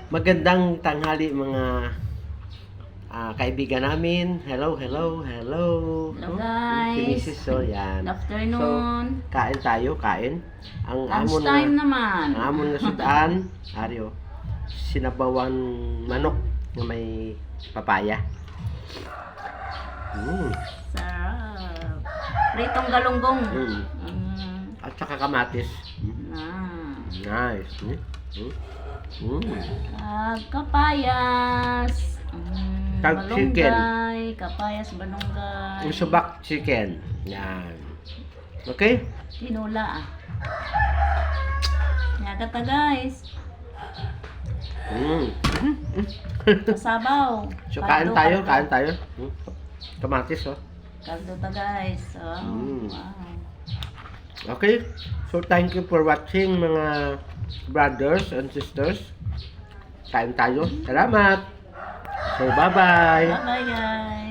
Magandang tanghali mga kaibigan namin. Hello. Hello Si guys. Mrs. So, yan. Good afternoon. So, kain tayo, kain. Ang amon Lunchtime na, naman. ang amon na sudan, Aryo, sinabawan manok na may papaya. Sarap. Pritong galunggong. At saka kamatis. Nice. Kapayas. Tag chicken. Malunggay. Kapayas, balunggay. Yung subak chicken. Yan. Okay? Tinula Yagata guys. Sabaw. So, kain tayo. Kamatis, oh. Kaldo ta guys. Wow. Okay, so thank you for watching mga brothers and sisters. Kain tayo. Salamat. So bye-bye. Bye-bye guys.